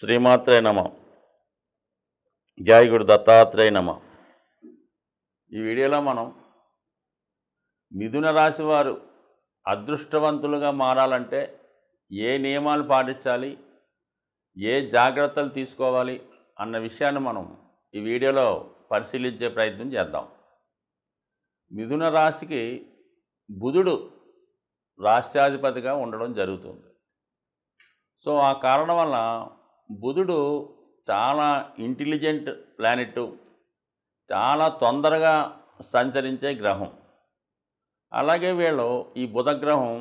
శ్రీమాత్రే నమ. జై గురు దత్తాత్రేయ నమ. ఈ వీడియోలో మనం మిథున రాశి వారు అదృష్టవంతులుగా మారాలంటే ఏ నియమాలు పాటించాలి, ఏ జాగ్రత్తలు తీసుకోవాలి అన్న విషయాన్ని మనం ఈ వీడియోలో పరిశీలించే ప్రయత్నం చేద్దాం. మిథున రాశికి బుధుడు రాశ్యాధిపతిగా ఉండడం జరుగుతుంది. సో ఆ కారణం వల్ల బుధుడు చాలా ఇంటెలిజెంట్ ప్లానెట్, చాలా తొందరగా సంచరించే గ్రహం. అలాగే వీళ్ళు ఈ బుధగ్రహం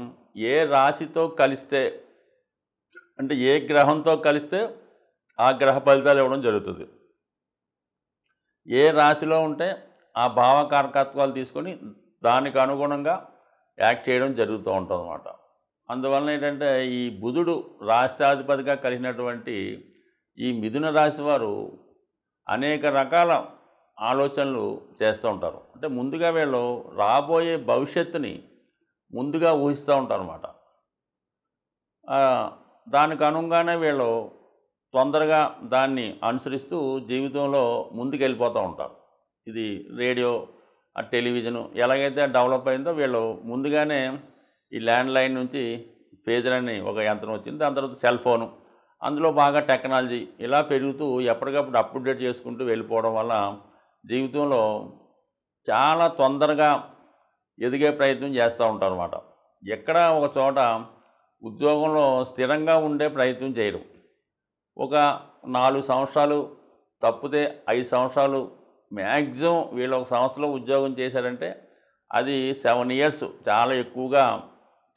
ఏ రాశితో కలిస్తే, అంటే ఏ గ్రహంతో కలిస్తే ఆ గ్రహ ఫలితాలు ఇవ్వడం జరుగుతుంది. ఏ రాశిలో ఉంటే ఆ భావకారకత్వాలు తీసుకొని దానికి అనుగుణంగా యాక్ట్ చేయడం జరుగుతూ ఉంటుంది అన్నమాట. అందువలన ఏంటంటే ఈ బుధుడు రాష్ట్రాధిపతిగా కలిగినటువంటి ఈ మిథున రాశి వారు అనేక రకాల ఆలోచనలు చేస్తూ ఉంటారు. అంటే ముందుగా వీళ్ళు రాబోయే భవిష్యత్తుని ముందుగా ఊహిస్తూ ఉంటారు అన్నమాట. దానికి అనుగుణంగానే వీళ్ళు తొందరగా దాన్ని అనుసరిస్తూ జీవితంలో ముందుకెళ్ళిపోతూ ఉంటారు. ఇది రేడియో, టెలివిజను ఎలాగైతే డెవలప్ అయిందో వీళ్ళు ముందుగానే ఈ ల్యాండ్లైన్ నుంచి పేజీలని ఒక యంత్రం వచ్చింది, దాని తర్వాత సెల్ ఫోను, అందులో బాగా టెక్నాలజీ ఇలా పెరుగుతూ ఎప్పటికప్పుడు అప్డేట్ చేసుకుంటూ వెళ్ళిపోవడం వల్ల జీవితంలో చాలా తొందరగా ఎదిగే ప్రయత్నం చేస్తూ ఉంటారు అన్నమాట. ఎక్కడ ఒక చోట ఉద్యోగంలో స్థిరంగా ఉండే ప్రయత్నం చేయరు. ఒక 4 సంవత్సరాలు తప్పితే 5 సంవత్సరాలు మ్యాక్సిమం వీళ్ళు ఒక సంవత్సరంలో ఉద్యోగం చేశారంటే అది 7 ఇయర్స్ చాలా ఎక్కువగా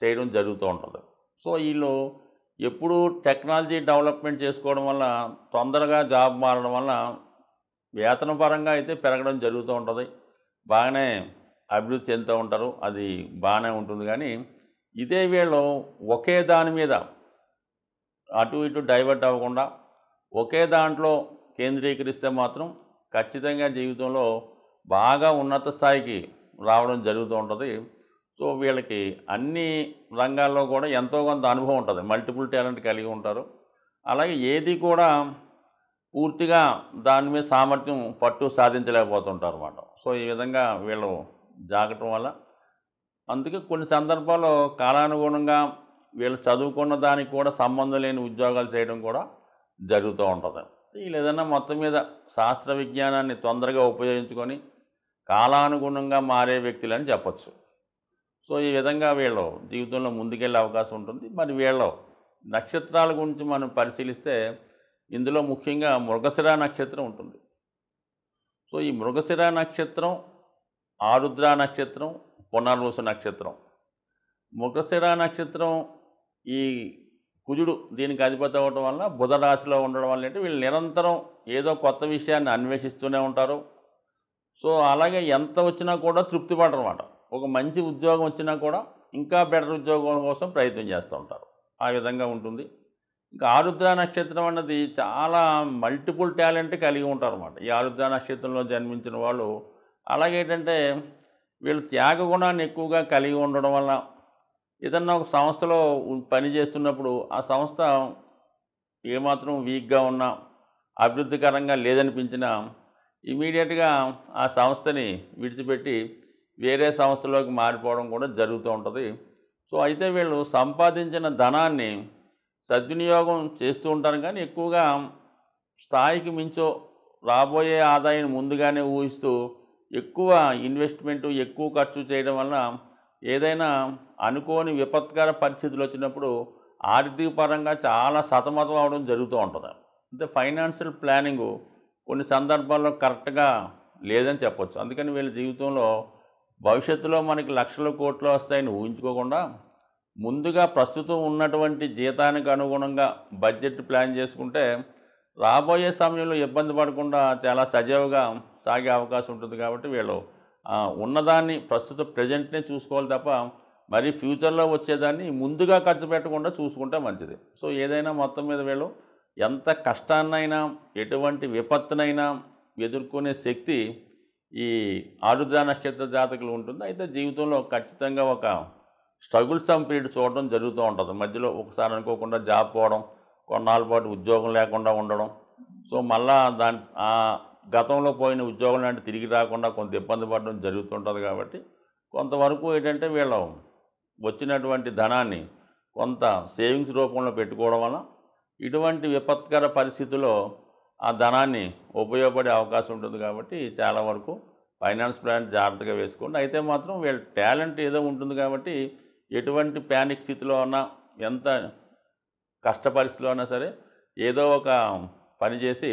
చేయడం జరుగుతూ ఉంటుంది. సో వీళ్ళు ఎప్పుడూ టెక్నాలజీ డెవలప్మెంట్ చేసుకోవడం వల్ల తొందరగా జాబ్ మారడం వల్ల వేతన పరంగా అయితే పెరగడం జరుగుతూ ఉంటుంది, బాగానే అభివృద్ధి చెందుతూ ఉంటారు, అది బాగానే ఉంటుంది. కానీ ఇదే వీళ్ళు ఒకే దాని మీద అటు ఇటు డైవర్ట్ అవ్వకుండా ఒకే దాంట్లో కేంద్రీకరిస్తే మాత్రం ఖచ్చితంగా జీవితంలో బాగా ఉన్నత స్థాయికి రావడం జరుగుతూ ఉంటుంది. సో వీళ్ళకి అన్ని రంగాల్లో కూడా ఎంతో కొంత అనుభవం ఉంటుంది, మల్టిపుల్ టాలెంట్ కలిగి ఉంటారు. అలాగే ఏది కూడా పూర్తిగా దాని మీద సామర్థ్యం పట్టు సాధించలేకపోతుంటారు అన్నమాట. సో ఈ విధంగా వీళ్ళు జాగటం వల్ల అందుకే కొన్ని సందర్భాల్లో కాలానుగుణంగా వీళ్ళు చదువుకున్న దానికి కూడా సంబంధం లేని ఉద్యోగాలు చేయడం కూడా జరుగుతూ ఉంటుంది. వీళ్ళు ఏదైనా మొత్తం మీద శాస్త్ర విజ్ఞానాన్ని తొందరగా ఉపయోగించుకొని కాలానుగుణంగా మారే వ్యక్తులని చెప్పచ్చు. సో ఈ విధంగా వీళ్ళు జీవితంలో ముందుకెళ్ళే అవకాశం ఉంటుంది. మరి వీళ్ళ నక్షత్రాల గురించి మనం పరిశీలిస్తే ఇందులో ముఖ్యంగా మృగశిర నక్షత్రం ఉంటుంది. సో ఈ మృగశిర నక్షత్రం, ఆరుద్ర నక్షత్రం, పునర్వసు నక్షత్రం. మృగశిర నక్షత్రం ఈ కుజుడు దీనికి అధిపతి అవ్వడం వల్ల బుధ రాశిలో ఉండడం వల్ల అంటే వీళ్ళు నిరంతరం ఏదో కొత్త విషయాన్ని అన్వేషిస్తూనే ఉంటారు. సో అలాగే ఎంత వచ్చినా కూడా తృప్తి పడరు అన్నమాట. ఒక మంచి ఉద్యోగం వచ్చినా కూడా ఇంకా బెటర్ ఉద్యోగం కోసం ప్రయత్నం చేస్తూ ఉంటారు. ఆ విధంగా ఉంటుంది. ఇంకా ఆరుద్ర నక్షత్రం అన్నది చాలా మల్టిపుల్ టాలెంట్ కలిగి ఉంటారు అన్నమాట. ఈ ఆరుద్ర నక్షత్రంలో జన్మించిన వాళ్ళు అలాగే ఏంటంటే వీళ్ళు త్యాగ గుణాన్ని ఎక్కువగా కలిగి ఉండడం వల్ల ఏదన్నా ఒక సంస్థలో పని చేస్తున్నప్పుడు ఆ సంస్థ ఏమాత్రం వీక్గా ఉన్నా, అభివృద్ధికరంగా లేదనిపించినా ఇమీడియట్గా ఆ సంస్థని విడిచిపెట్టి వేరే సంస్థలోకి మారిపోవడం కూడా జరుగుతూ ఉంటుంది. సో అయితే వీళ్ళు సంపాదించిన ధనాన్ని సద్వినియోగం చేస్తూ ఉంటారు, కానీ ఎక్కువగా స్థాయికి మించో రాబోయే ఆదాయాన్ని ముందుగానే ఊహిస్తూ ఎక్కువ ఇన్వెస్ట్మెంటు, ఎక్కువ ఖర్చు చేయడం వల్ల ఏదైనా అనుకోని విపత్కర పరిస్థితులు వచ్చినప్పుడు ఆర్థిక పరంగా చాలా సతమతం అవడం జరుగుతూ ఉంటుంది. అంటే ఫైనాన్షియల్ ప్లానింగు కొన్ని సందర్భాల్లో కరెక్ట్గా లేదని చెప్పొచ్చు. అందుకని వీళ్ళ జీవితంలో భవిష్యత్తులో మనకి లక్షల కోట్లు వస్తాయని ఊహించుకోకుండా ముందుగా ప్రస్తుతం ఉన్నటువంటి జీతానికి అనుగుణంగా బడ్జెట్ ప్లాన్ చేసుకుంటే రాబోయే సమయంలో ఇబ్బంది పడకుండా చాలా సజావుగా సాగే అవకాశం ఉంటుంది. కాబట్టి వీళ్ళు ఉన్నదాన్ని ప్రస్తుత ప్రజెంట్నే చూసుకోవాలి తప్ప మరి ఫ్యూచర్లో వచ్చేదాన్ని ముందుగా ఖర్చు పెట్టకుండా చూసుకుంటే మంచిది. సో ఏదైనా మొత్తం మీద వీళ్ళు ఎంత కష్టాన్నైనా ఎటువంటి విపత్తునైనా ఎదుర్కొనే శక్తి ఈ ఆరుద్ర నక్షత్ర జాతకులు ఉంటుంది. అయితే జీవితంలో ఖచ్చితంగా ఒక స్ట్రగుల్ సమ్ పీరియడ్ చూడడం జరుగుతూ ఉంటుంది. మధ్యలో ఒకసారి అనుకోకుండా జాబ్ పోవడం, కొన్నాళ్ళ పాటు ఉద్యోగం లేకుండా ఉండడం. సో మళ్ళా గతంలో పోయిన ఉద్యోగం లాంటి తిరిగి రాకుండా కొంత ఇబ్బంది పడడం జరుగుతుంటుంది. కాబట్టి కొంతవరకు ఏంటంటే వీళ్ళు వచ్చినటువంటి ధనాన్ని కొంత సేవింగ్స్ రూపంలో పెట్టుకోవడం వల్ల ఇటువంటి విపత్కర పరిస్థితుల్లో ఆ ధనాన్ని ఉపయోగపడే అవకాశం ఉంటుంది. కాబట్టి చాలా వరకు ఫైనాన్స్ ప్లాన్ జాగ్రత్తగా వేసుకోండి. అయితే మాత్రం వీళ్ళ టాలెంట్ ఏదో ఉంటుంది కాబట్టి ఎటువంటి ప్యానిక్ స్థితిలో ఉన్నా, ఎంత కష్ట పరిస్థితిలో ఉన్నా సరే ఏదో ఒక పని చేసి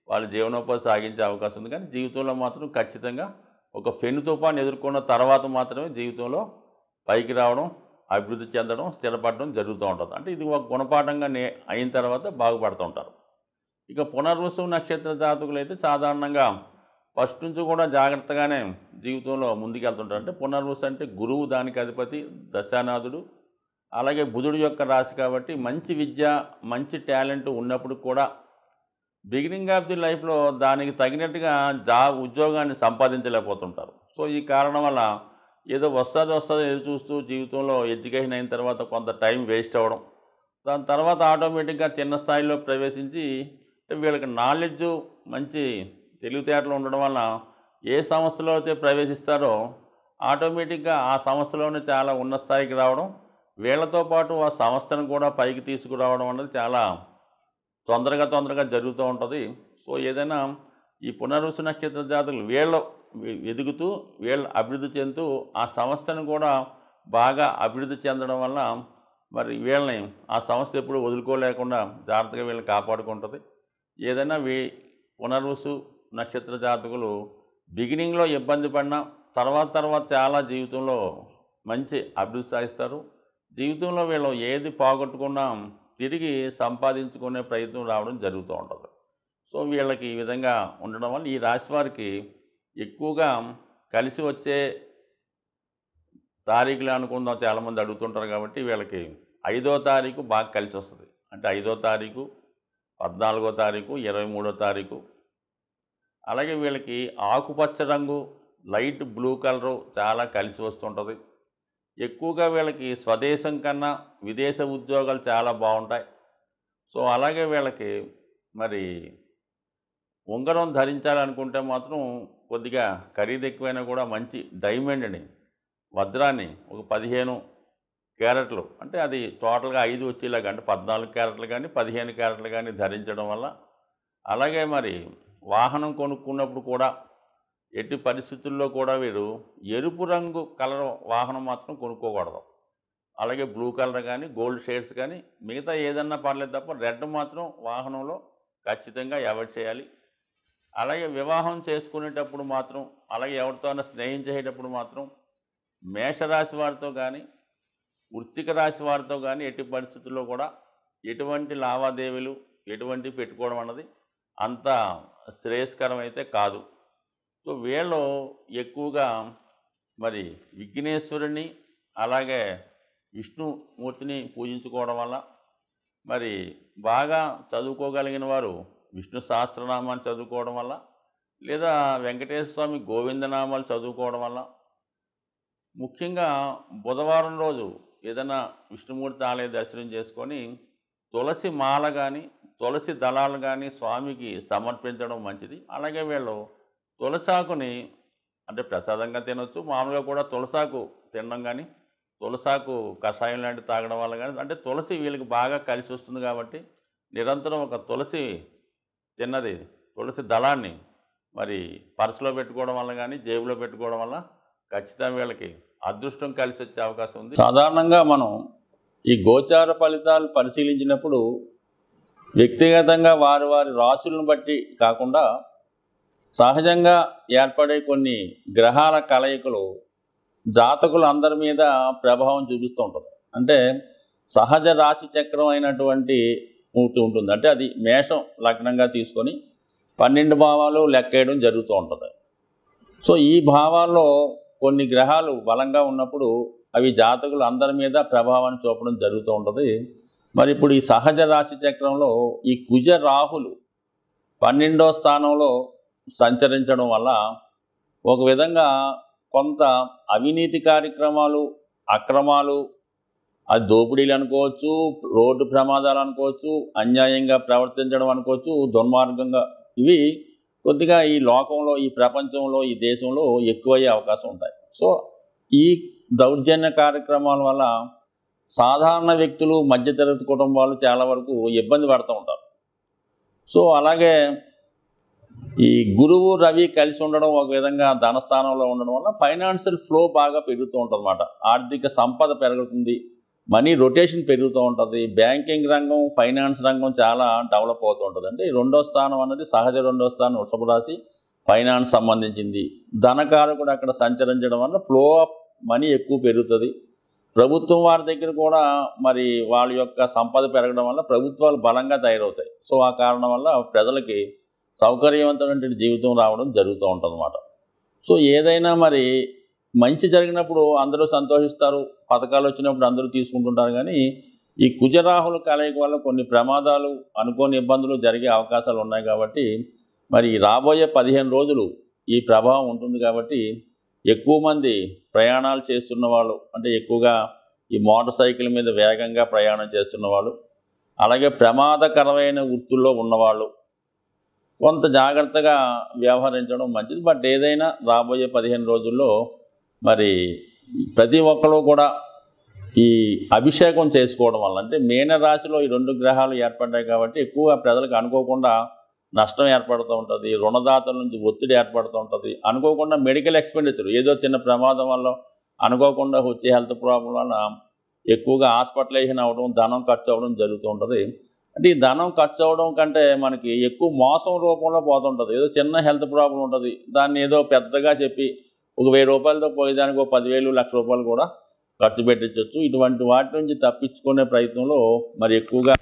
వాళ్ళ జీవనోపాధి సాగించే అవకాశం ఉంది. కానీ జీవితంలో మాత్రం ఖచ్చితంగా ఒక ఫెను తుఫాను ఎదుర్కొన్న తర్వాత మాత్రమే జీవితంలో పైకి రావడం, అభివృద్ధి చెందడం, స్థిరపడడం జరుగుతూ ఉంటుంది. అంటే ఇది ఒక గుణపాఠంగా అయిన తర్వాత బాగుపడుతూ ఉంటారు. ఇక పునర్వసు నక్షత్ర జాతకులు అయితే సాధారణంగా ఫస్ట్ నుంచి కూడా జాగ్రత్తగానే జీవితంలో ముందుకెళ్తుంటారు. అంటే పునర్వసు అంటే గురువు దానికి అధిపతి, దశానాథుడు, అలాగే బుధుడు యొక్క రాశి కాబట్టి మంచి విద్య, మంచి టాలెంట్ ఉన్నప్పుడు కూడా బిగినింగ్ ఆఫ్ ది లైఫ్లో దానికి తగినట్టుగా ఉద్యోగాన్ని సంపాదించలేకపోతుంటారు. సో ఈ కారణం వల్ల ఏదో వస్తుంది ఎదురు చూస్తూ జీవితంలో ఎడ్యుకేషన్ అయిన తర్వాత కొంత టైం వేస్ట్ అవ్వడం, దాని తర్వాత ఆటోమేటిక్గా చిన్న స్థాయిలో ప్రవేశించి వీళ్ళకి నాలెడ్జు, మంచి తెలివితేటలు ఉండడం వల్ల ఏ సంస్థలో అయితే ప్రవేశిస్తారో ఆటోమేటిక్గా ఆ సంస్థలోనే చాలా ఉన్నత స్థాయికి రావడం, వీళ్ళతో పాటు ఆ సంస్థను కూడా పైకి తీసుకురావడం అనేది చాలా తొందరగా జరుగుతూ ఉంటుంది. సో ఏదైనా ఈ పునర్వసు నక్షత్ర జాతకులు వీళ్ళు ఎదుగుతూ, వీళ్ళు అభివృద్ధి చెందుతూ ఆ సంస్థను కూడా బాగా అభివృద్ధి చెందడం వల్ల మరి వీళ్ళని ఆ సంస్థ ఎప్పుడు వదులుకోలేకుండా జాగ్రత్తగా వీళ్ళని కాపాడుకుంటుంది. ఏదైనా పునర్వసు నక్షత్ర జాతకులు బిగినింగ్లో ఇబ్బంది పడినా తర్వాత చాలా జీవితంలో మంచి అభివృద్ధి సాధిస్తారు. జీవితంలో వీళ్ళు ఏది పోగొట్టుకున్నా తిరిగి సంపాదించుకునే ప్రయత్నం రావడం జరుగుతూ ఉంటుంది. సో వీళ్ళకి ఈ విధంగా ఉండడం వల్ల ఈ రాశి వారికి ఎక్కువగా కలిసి వచ్చే తారీఖులు అనుకుందాం చాలామంది అడుగుతుంటారు. కాబట్టి వీళ్ళకి 5వ తారీఖు బాగా కలిసి వస్తుంది. అంటే 5వ తారీఖు, 14వ తారీఖు, 23వ తారీఖు. అలాగే వీళ్ళకి ఆకుపచ్చ రంగు, లైట్ బ్లూ కలరు చాలా కలిసి వస్తుంటుంది. ఎక్కువగా వీళ్ళకి స్వదేశం కన్నా విదేశ ఉద్యోగాలు చాలా బాగుంటాయి. సో అలాగే వీళ్ళకి మరి ఉంగరం ధరించాలనుకుంటే మాత్రం కొద్దిగా ఖరీదు ఎక్కువైనా కూడా మంచి డైమండ్ అని వజ్రాన్ని ఒక 15 క్యారెట్లు, అంటే అది టోటల్గా 5 వచ్చేలాగా, అంటే 14 క్యారెట్లు కానీ 15 క్యారెట్లు కానీ ధరించడం వల్ల, అలాగే మరి వాహనం కొనుక్కున్నప్పుడు కూడా ఎట్టి పరిస్థితుల్లో కూడా వీరు ఎరుపు రంగు కలర్ వాహనం మాత్రం కొనుక్కోకూడదు. అలాగే బ్లూ కలర్ కానీ, గోల్డ్ షేడ్స్ కానీ, మిగతా ఏదన్నా పర్లేదు తప్ప రెడ్ మాత్రం వాహనంలో ఖచ్చితంగా అవాయిడ్ చేయాలి. అలాగే వివాహం చేసుకునేటప్పుడు మాత్రం, అలాగే ఎవరితోనైనా స్నేహం చేసేటప్పుడు మాత్రం మేషరాశి వారితో కానీ, వృశ్చిక రాశి వారితో కానీ ఎట్టి పరిస్థితుల్లో కూడా ఎటువంటి లావాదేవీలు పెట్టుకోవడం అన్నది అంత శ్రేయస్కరం అయితే కాదు. సో వీళ్ళు ఎక్కువగా మరి విఘ్నేశ్వరుని, అలాగే విష్ణుమూర్తిని పూజించుకోవడం వల్ల, మరి బాగా చదువుకోగలిగిన వారు విష్ణు సహస్రనామాన్ని చదువుకోవడం వల్ల, లేదా వెంకటేశ్వర స్వామి గోవిందనామాలు చదువుకోవడం వల్ల, ముఖ్యంగా బుధవారం రోజు ఏదైనా విష్ణుమూర్తి ఆలయ దర్శనం చేసుకొని తులసి మాల కానీ, తులసి దళాలు కానీ స్వామికి సమర్పించడం మంచిది. అలాగే వీళ్ళు తులసాకుని అంటే ప్రసాదంగా తినొచ్చు, మామూలుగా కూడా తులసాకు తినడం కానీ, తులసాకు కషాయం లాంటివి తాగడం వల్ల కానీ, అంటే తులసి వీళ్ళకి బాగా కలిసి వస్తుంది. కాబట్టి నిరంతరం ఒక తులసి దళాన్ని మరి పర్సులో పెట్టుకోవడం వల్ల కానీ, జేబులో పెట్టుకోవడం వల్ల ఖచ్చితంగా వీళ్ళకి అదృష్టం కలిసి వచ్చే అవకాశం ఉంది. సాధారణంగా మనం ఈ గోచార ఫలితాలు పరిశీలించినప్పుడు వ్యక్తిగతంగా వారి రాశులను బట్టి కాకుండా సహజంగా ఏర్పడే కొన్ని గ్రహాల కలయికలు జాతకులు అందరి మీద ప్రభావం చూపిస్తూ ఉంటుంది. అంటే సహజ రాశి చక్రం అయినటువంటి ఉంటుంది. అంటే అది మేషం లగ్నంగా తీసుకొని 12 భావాలు లెక్కేయడం జరుగుతూ ఉంటుంది. సో ఈ భావాల్లో కొన్ని గ్రహాలు బలంగా ఉన్నప్పుడు అవి జాతకులు అందరి మీద ప్రభావాన్ని చూపడం జరుగుతూ ఉంటుంది. మరి ఇప్పుడు ఈ సహజ రాశి చక్రంలో ఈ కుజ రాహులు 12వ స్థానంలో సంచరించడం వల్ల ఒక విధంగా కొంత అవినీతి కార్యక్రమాలు, అక్రమాలు, అది దోపిడీలు అనుకోవచ్చు, రోడ్డు ప్రమాదాలు అనుకోవచ్చు, అన్యాయంగా ప్రవర్తించడం అనుకోవచ్చు, దుర్మార్గంగా, ఇవి కొద్దిగా ఈ లోకంలో, ఈ ప్రపంచంలో, ఈ దేశంలో ఎక్కువయ్యే అవకాశం ఉంటాయి. సో ఈ దౌర్జన్య కార్యక్రమాల వల్ల సాధారణ వ్యక్తులు, మధ్యతరగతి కుటుంబాలు చాలా వరకు ఇబ్బంది పడుతూ ఉంటారు. సో అలాగే ఈ గురువు రవి కలిసి ఉండడం, ఒక విధంగా ధనస్థానంలో ఉండడం వల్ల ఫైనాన్షియల్ ఫ్లో బాగా పెరుగుతూ ఉంటుంది అన్నమాట. ఆర్థిక సంపద పెరుగుతుంది, మనీ రొటేషన్ పెరుగుతూ ఉంటుంది. బ్యాంకింగ్ రంగం, ఫైనాన్స్ రంగం చాలా డెవలప్ అవుతూ ఉంటుంది. అంటే రెండో స్థానం అన్నది సహజ రెండో స్థానం వృషభ రాశి, ఫైనాన్స్ సంబంధించింది. ధనకారకుడు అక్కడ సంచరించడం వల్ల ఫ్లో ఆఫ్ మనీ ఎక్కువ పెరుగుతుంది. ప్రభుత్వం వారి దగ్గర కూడా మరి వాళ్ళ యొక్క సంపద పెరగడం వల్ల ప్రభుత్వాలు బలంగా తయారవుతాయి. సో ఆ కారణం వల్ల ప్రజలకి సౌకర్యవంతమైన జీవితం రావడం జరుగుతూ ఉంటుంది అన్నమాట. సో ఏదైనా మరి మంచి జరిగినప్పుడు అందరూ సంతోషిస్తారు, పథకాలు వచ్చినప్పుడు అందరూ తీసుకుంటుంటారు. కానీ ఈ కుజరాహుల కలయిక వల్ల కొన్ని ప్రమాదాలు, అనుకోని ఇబ్బందులు జరిగే అవకాశాలు ఉన్నాయి. కాబట్టి మరి రాబోయే 15 రోజులు ఈ ప్రభావం ఉంటుంది. కాబట్టి ఎక్కువ మంది ప్రయాణాలు చేస్తున్న వాళ్ళు, అంటే ఎక్కువగా ఈ మోటార్ సైకిల్ మీద వేగంగా ప్రయాణం చేస్తున్న వాళ్ళు, అలాగే ప్రమాదకరమైన వృత్తుల్లో ఉన్నవాళ్ళు కొంత జాగ్రత్తగా వ్యవహరించడం మంచిది. బట్ ఏదైనా రాబోయే 15 రోజుల్లో మరి ప్రతి ఒక్కరు కూడా ఈ అభిషేకం చేసుకోవడం వల్ల, అంటే మీన రాశిలో ఈ 2 గ్రహాలు ఏర్పడ్డాయి కాబట్టి ఎక్కువగా ప్రజలకు అనుకోకుండా నష్టం ఏర్పడుతూ ఉంటుంది, రుణదాతల నుంచి ఒత్తిడి ఏర్పడుతూ ఉంటుంది. అనుకోకుండా మెడికల్ ఎక్స్పెండిచర్, ఏదో చిన్న ప్రమాదం వల్ల అనుకోకుండా వచ్చే హెల్త్ ప్రాబ్లం వల్ల ఎక్కువగా హాస్పిటలైజేషన్ అవ్వడం, ధనం ఖర్చు అవ్వడం జరుగుతూ ఉంటుంది. అంటే ఈ ధనం ఖర్చు అవ్వడం కంటే మనకి ఎక్కువ మోసం రూపంలో పోతుంటుంది. ఏదో చిన్న హెల్త్ ప్రాబ్లం ఉంటుంది, దాన్ని ఏదో పెద్దగా చెప్పి ఒక 1000 రూపాయలతో పోయేదానికి ఒక 10,000, 1,00,000 రూపాయలు కూడా ఖర్చు పెట్టించవచ్చు. ఇటువంటి వాటి నుంచి తప్పించుకునే ప్రయత్నంలో మరి ఎక్కువగా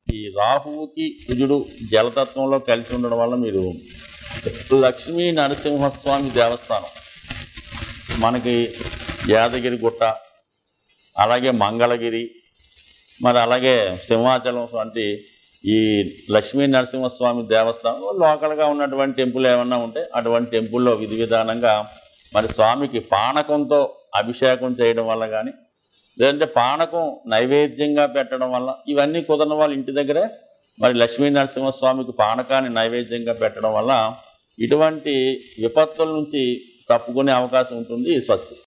ఈ రాహువుకి కుజుడు జలతత్వంలో కలిసి ఉండడం వల్ల మీరు లక్ష్మీ నరసింహస్వామి దేవస్థానం, మనకి యాదగిరి గుట్ట, అలాగే మంగళగిరి, మరి అలాగే సింహాచలం వంటి ఈ లక్ష్మీ నరసింహస్వామి దేవస్థానంలో లోకల్గా ఉన్నటువంటి టెంపుల్ ఏమన్నా ఉంటే అటువంటి టెంపుల్లో విధి విధానంగా మరి స్వామికి పానకంతో అభిషేకం చేయడం వల్ల కానీ, లేదంటే పానకం నైవేద్యంగా పెట్టడం వల్ల, ఇవన్నీ కుదరని వాళ్ళు ఇంటి దగ్గరే మరి లక్ష్మీ నరసింహస్వామికి పానకాన్ని నైవేద్యంగా పెట్టడం వల్ల ఇటువంటి విపత్తుల నుంచి తప్పుకునే అవకాశం ఉంటుంది. స్వస్తి.